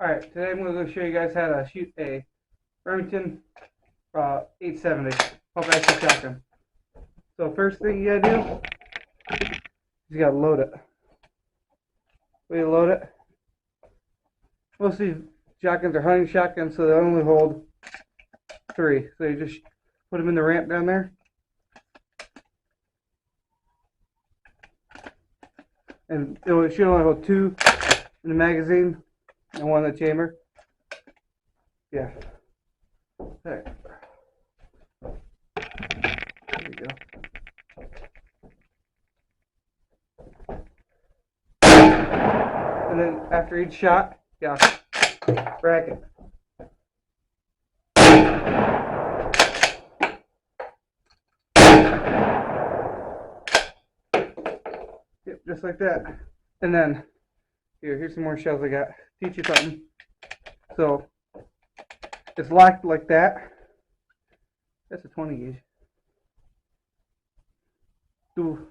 Alright, today I'm going to show you guys how to shoot a Remington 870 pump action shotgun. So first thing you gotta do is you gotta load it. Way to load it. Most of these shotguns are hunting shotguns, so they only hold 3. So you just put them in the ramp down there. And it should only hold 2 in the magazine and 1 in the chamber. Yeah. There we go. And then after each shot, yeah, rack it. Yep, just like that. And then here's some more shells I got. Teach you something. So it's locked like that. That's a 20 gauge. Ooh.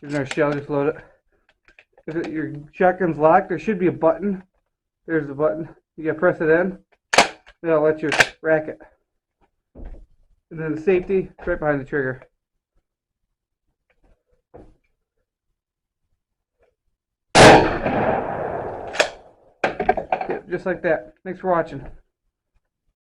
Here's another shell, just load it. If your shotgun's locked, there should be a button. There's the button. You gotta press it in. Then I'll let you rack it. And then the safety, it's right behind the trigger. Yep, just like that. Thanks for watching.